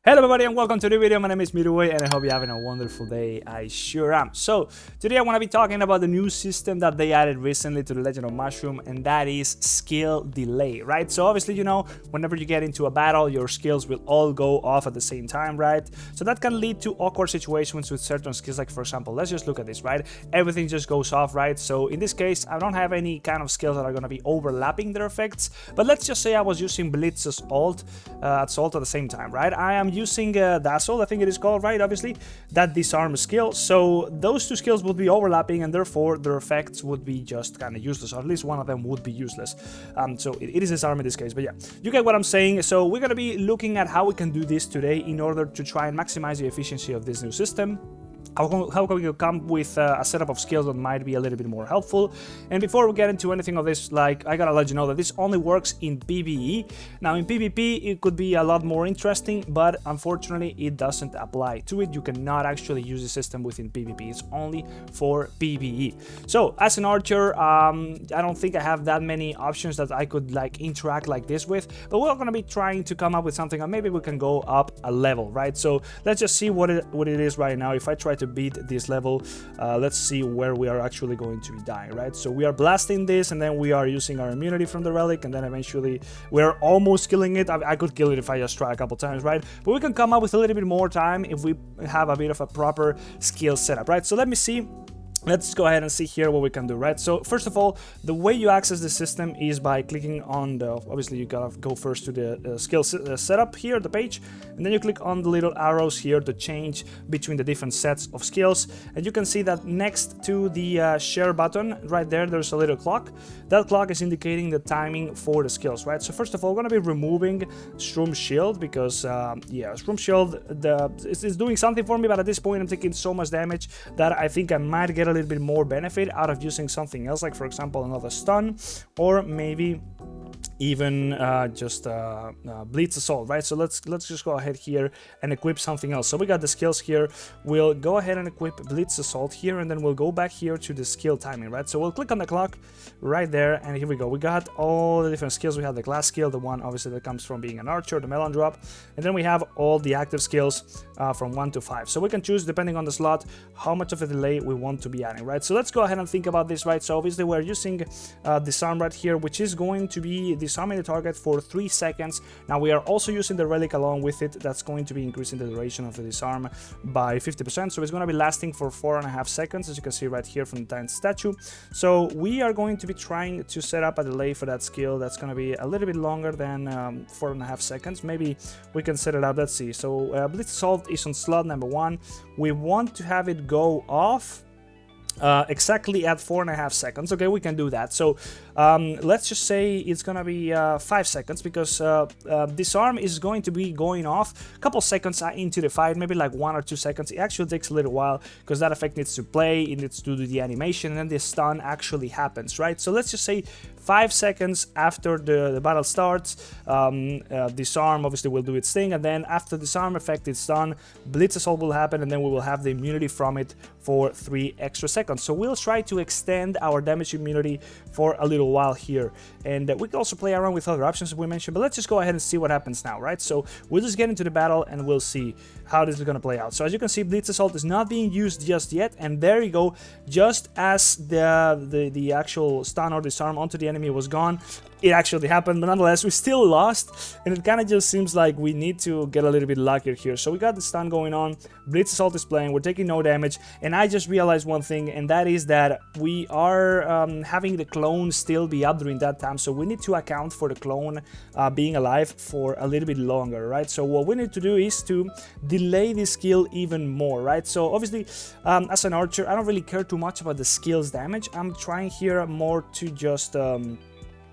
Hello everybody and welcome to the video. My name is Midway and I hope you're having a wonderful day. I sure am. So today I want to be talking about the new system that they added recently to the Legend of Mushroom, and that is skill delay, right? So obviously, you know, whenever you get into a battle, your skills will all go off at the same time, right? So that can lead to awkward situations with certain skills. Like for example, let's just look at this, right? Everything just goes off, right? So in this case, I don't have any kind of skills that are going to be overlapping their effects, but let's just say I was using Blitz's ult at the same time, right? I am using Dazzle, I think it is called, right? Obviously, that disarm skill. So those two skills would be overlapping, and therefore their effects would be just kind of useless, or at least one of them would be useless. So it is disarm in this case, but yeah, you get what I'm saying. So we're gonna be looking at how we can do this today in order to try and maximize the efficiency of this new system. How can we come with a setup of skills that might be a little bit more helpful? And before we get into anything of this, like, I gotta let you know that this only works in PvE. Now in PvP it could be a lot more interesting, but unfortunately it doesn't apply to it. You cannot actually use the system within PvP. It's only for PvE. So as an archer, I don't think I have that many options that I could like interact like this with, but we're gonna be trying to come up with something, and maybe we can go up a level, right? So let's just see what it is right now. If I try to beat this level, let's see where we are actually going to be dying, right? So we are blasting this, and then we are using our immunity from the relic, and then eventually we're almost killing it. I could kill it if I just try a couple times, right? But we can come up with a little bit more time if we have a bit of a proper skill setup, right? So let me see. Let's go ahead and see here what we can do, right? So first of all, the way you access the system is by clicking on the, obviously you gotta go first to the skill setup here, the page, and then you click on the little arrows here to change between the different sets of skills. And you can see that next to the share button right there, there's a little clock. That clock is indicating the timing for the skills, right? So first of all, we're gonna be removing Shroom Shield because, yeah, Shroom Shield, it's doing something for me, but at this point I'm taking so much damage that I think I might get a little bit more benefit out of using something else, like for example another stun, or maybe even just Blitz Assault, right? So let's just go ahead here and equip something else. So we got the skills here. We'll go ahead and equip Blitz Assault here, and then we'll go back here to the skill timing, right? So we'll click on the clock right there, and here we go. We got all the different skills. We have the glass skill, the one obviously that comes from being an archer, the melon drop, and then we have all the active skills from 1 to 5. So we can choose, depending on the slot, how much of a delay we want to be adding, right? So let's go ahead and think about this, right? So obviously we're using disarm right here, which is going to be disarming the target for 3 seconds. Now we are also using the relic along with it. That's going to be increasing the duration of the disarm by 50%. So it's going to be lasting for 4.5 seconds, as you can see right here from the tiny statue. So we are going to be trying to set up a delay for that skill that's going to be a little bit longer than 4.5 seconds. Maybe we can set it up. Let's see. So Blitz Assault is on slot number 1. We want to have it go off exactly at 4.5 seconds. Okay, we can do that. So let's just say it's gonna be 5 seconds, because disarm is going to be going off a couple seconds into the fight, maybe like 1 or 2 seconds. It actually takes a little while because that effect needs to play, it needs to do the animation, and then the stun actually happens, right? So let's just say 5 seconds after the battle starts, disarm obviously will do its thing, and then after disarm effect is done, Blitz Assault will happen, and then we will have the immunity from it for 3 extra seconds. So we'll try to extend our damage immunity for a little while here, and we can also play around with other options that we mentioned, but let's just go ahead and see what happens now, right? So we'll just get into the battle and we'll see how this is going to play out. So as you can see, Blitz Assault is not being used just yet, and there you go. Just as the actual stun or disarm onto the enemy was gone, it actually happened, but nonetheless we still lost, and it kind of just seems like we need to get a little bit luckier here. So we got the stun going on, Blitz Assault is playing, we're taking no damage, and I just realized one thing, and that is that we are having the clone still be up during that time, so we need to account for the clone being alive for a little bit longer, right? So what we need to do is to delay this skill even more, right? So obviously as an archer, I don't really care too much about the skill's damage. I'm trying here more to just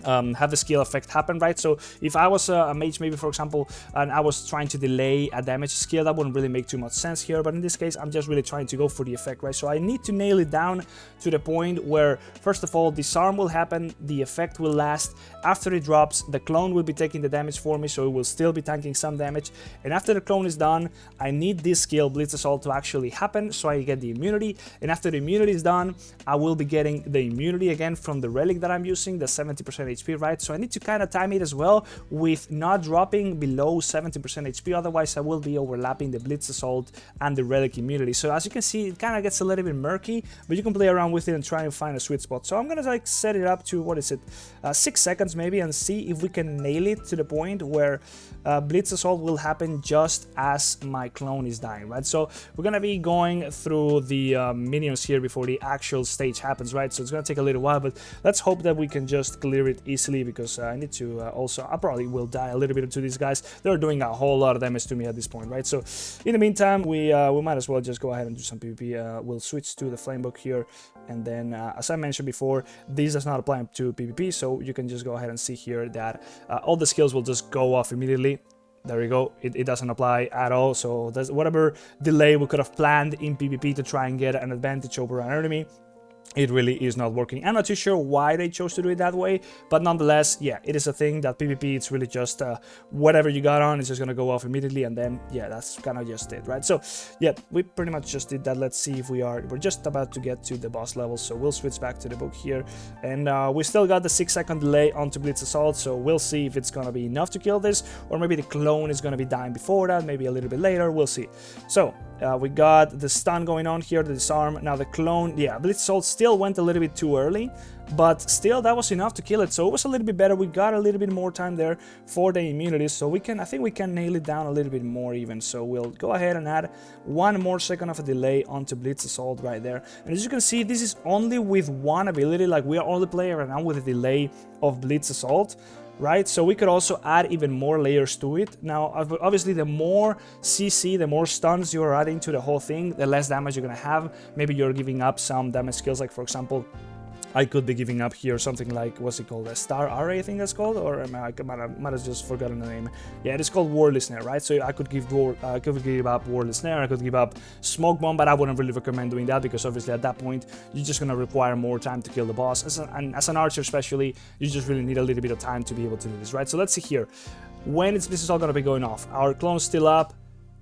have the skill effect happen, right? So if I was a mage, maybe for example, and I was trying to delay a damage skill, that wouldn't really make too much sense here, but in this case I'm just really trying to go for the effect, right? So I need to nail it down to the point where, first of all, disarm will happen, the effect will last, after it drops, the clone will be taking the damage for me, so it will still be tanking some damage, and after the clone is done, I need this skill, Blitz Assault, to actually happen, so I get the immunity, and after the immunity is done, I will be getting the immunity again from the relic that I'm using, the 70% HP, right? So I need to kind of time it as well with not dropping below 70% HP, otherwise I will be overlapping the Blitz Assault and the Relic immunity. So as you can see, it kind of gets a little bit murky, but you can play around with it and try and find a sweet spot. So I'm gonna like set it up to, what is it, 6 seconds maybe, and see if we can nail it to the point where Blitz Assault will happen just as my clone is dying, right? So we're gonna be going through the minions here before the actual stage happens, right? So it's gonna take a little while, but let's hope that we can just clear it easily, because I need to also, I probably will die a little bit to these guys. They're doing a whole lot of damage to me at this point, right? So in the meantime, we might as well just go ahead and do some PvP. We'll switch to the flame book here, and then as I mentioned before, this does not apply to PvP, so you can just go ahead and see here that all the skills will just go off immediately. There we go, it doesn't apply at all. So that's whatever delay we could have planned in PvP to try and get an advantage over an enemy, it really is not working. I'm not too sure why they chose to do it that way, but nonetheless, yeah, it is a thing that PvP, it's really just whatever you got on, it's just gonna go off immediately, and then, yeah, that's kind of just it, right? So, yeah, we pretty much just did that. Let's see if we're just about to get to the boss level, so we'll switch back to the book here, and we still got the 6-second delay onto Blitz Assault, so we'll see if it's gonna be enough to kill this, or maybe the clone is gonna be dying before that, maybe a little bit later, we'll see. So, we got the stun going on here, the disarm. Now the clone, yeah, Blitz Assault still went a little bit too early, but still that was enough to kill it. So it was a little bit better. We got a little bit more time there for the immunities, so we can, I think we can nail it down a little bit more even. So we'll go ahead and add 1 more second of a delay onto Blitz Assault right there. And as you can see, this is only with one ability. Like, we are only playing right now with a delay of Blitz Assault, right? So we could also add even more layers to it. Now, obviously, the more CC, the more stuns you're adding to the whole thing, the less damage you're gonna have. Maybe you're giving up some damage skills, like, for example, I could be giving up here something like, what's it called, a star array, I think that's called, or I might have just forgotten the name. Yeah, it is called Worldly Snare, right? So I could give up Worldly Snare, I could give up Smoke Bomb, but I wouldn't really recommend doing that, because obviously at that point you're just gonna require more time to kill the boss. And as an archer especially, you just really need a little bit of time to be able to do this, right? So let's see here, when this is all gonna be going off. Our clone's still up,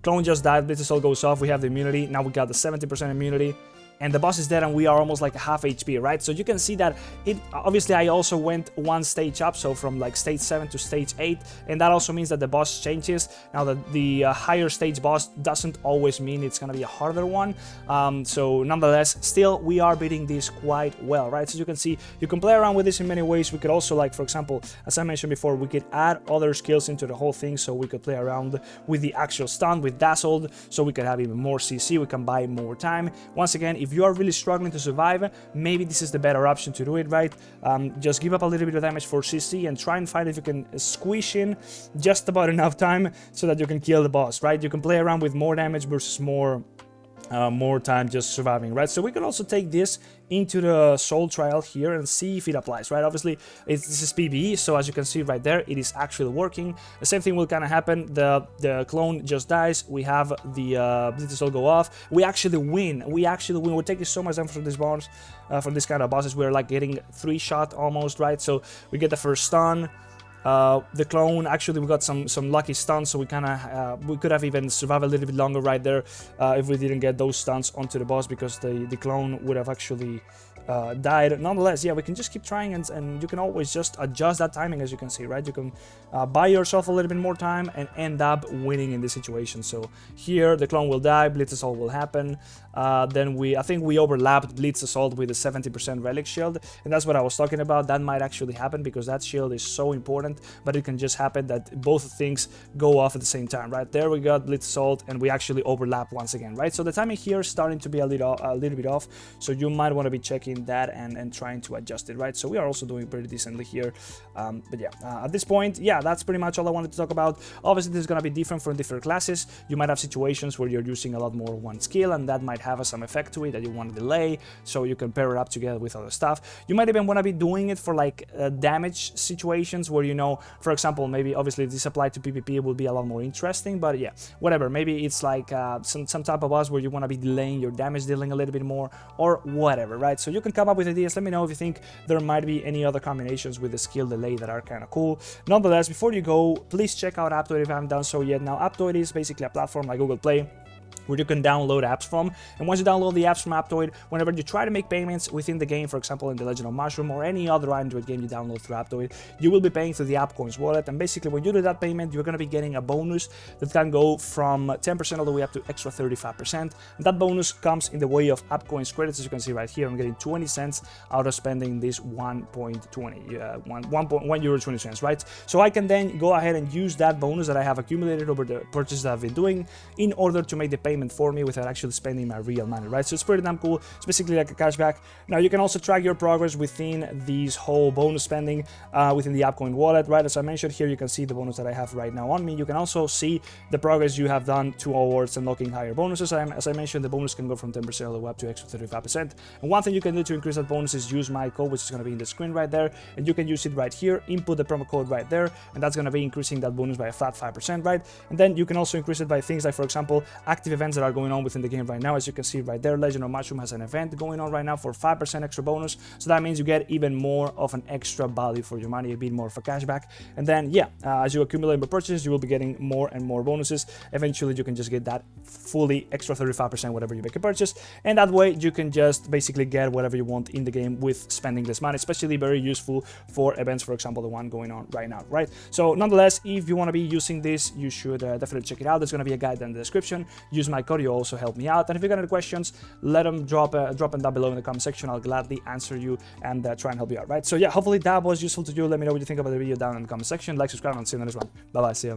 clone just died, Blitz Assault goes off, we have the immunity, now we got the 70% immunity, and the boss is dead, and we are almost like half HP, right? So you can see that it, obviously I also went 1 stage up, so from like stage 7 to stage 8, and that also means that the boss changes. Now the higher stage boss doesn't always mean it's gonna be a harder one, so nonetheless, still we are beating this quite well, right? So you can see, you can play around with this in many ways. We could also, like, for example, as I mentioned before, we could add other skills into the whole thing, so we could play around with the actual stun, with Dazzled, so we could have even more CC, we can buy more time. Once again, if you are really struggling to survive, maybe this is the better option to do it, right? Just give up a little bit of damage for CC and try and find if you can squish in just about enough time so that you can kill the boss, right? You can play around with more damage versus more time just surviving, right? So we can also take this into the soul trial here and see if it applies, right? Obviously, this is PvE, so as you can see right there, it is actually working. The same thing will kind of happen. The clone just dies. We have the Blitz Assault go off. We actually win. We're taking so much damage from these boss, from this kind of bosses. We're like getting 3-shot almost, right? So we get the first stun. The clone, actually we got some lucky stuns, so we kind of we could have even survived a little bit longer right there if we didn't get those stuns onto the boss, because the clone would have actually died. Nonetheless, yeah, we can just keep trying, and you can always just adjust that timing, as you can see, right? You can buy yourself a little bit more time and end up winning in this situation. So here the clone will die, Blitz Assault will happen, then I think we overlapped Blitz Assault with a 70% relic shield, and that's what I was talking about. That might actually happen because that shield is so important, but it can just happen that both things go off at the same time, right? There we got Blitz Assault, and we actually overlap once again, right? So the timing here is starting to be a little bit off, so you might want to be checking that and trying to adjust it, right? So we are also doing pretty decently here, but yeah, at this point, yeah, that's pretty much all I wanted to talk about. Obviously, this is going to be different for different classes. You might have situations where you're using a lot more one skill, and that might have some effect to it that you want to delay, so you can pair it up together with other stuff. You might even want to be doing it for like damage situations where, you know, for example, maybe obviously if this applied to PvP, it would be a lot more interesting, but yeah, whatever. Maybe it's like some type of boss where you want to be delaying your damage dealing a little bit more, or whatever, right? So you can come up with ideas. Let me know if you think there might be any other combinations with the skill delay that are kind of cool. Nonetheless, before you go, please check out Aptoide if you haven't done so yet. Now, Aptoide is basically a platform like Google Play where you can download apps from. And once you download the apps from Aptoid, whenever you try to make payments within the game, for example in The Legend of Mushroom or any other Android game you download through Aptoid, you will be paying through the AppCoins wallet. And basically when you do that payment, you're going to be getting a bonus that can go from 10% all the way up to extra 35%. And that bonus comes in the way of AppCoins credits. As you can see right here, I'm getting 20 cents out of spending this 1 euro 20 cents, right? So I can then go ahead and use that bonus that I have accumulated over the purchases that I've been doing in order to make the payment for me without actually spending my real money, right? So it's pretty damn cool. It's basically like a cashback. Now you can also track your progress within these whole bonus spending within the AppCoin wallet, right? As I mentioned here, you can see the bonus that I have right now on me. You can also see the progress you have done towards unlocking higher bonuses. As I mentioned, the bonus can go from 10% all the way up to extra 35%. And one thing you can do to increase that bonus is use my code, which is going to be in the screen right there, and you can use it right here, input the promo code right there, and that's going to be increasing that bonus by a flat 5%, right? And then you can also increase it by things like, for example, active events that are going on within the game right now. As you can see right there, Legend of Mushroom has an event going on right now for 5% extra bonus, so that means you get even more of an extra value for your money, a bit more of a cashback. And then yeah, as you accumulate more purchases, you will be getting more and more bonuses. Eventually you can just get that fully extra 35% whatever you make a purchase, and that way you can just basically get whatever you want in the game with spending this money, especially very useful for events, for example the one going on right now, right? So nonetheless, if you want to be using this, you should definitely check it out. There's going to be a guide in the description. Use my code, you also help me out. And if you got any questions, let them drop them down below in the comment section. I'll gladly answer you and try and help you out, right? So yeah, hopefully that was useful to you. Let me know what you think about the video down in the comment section. Like, subscribe, and see you in the next one. Bye bye, see you.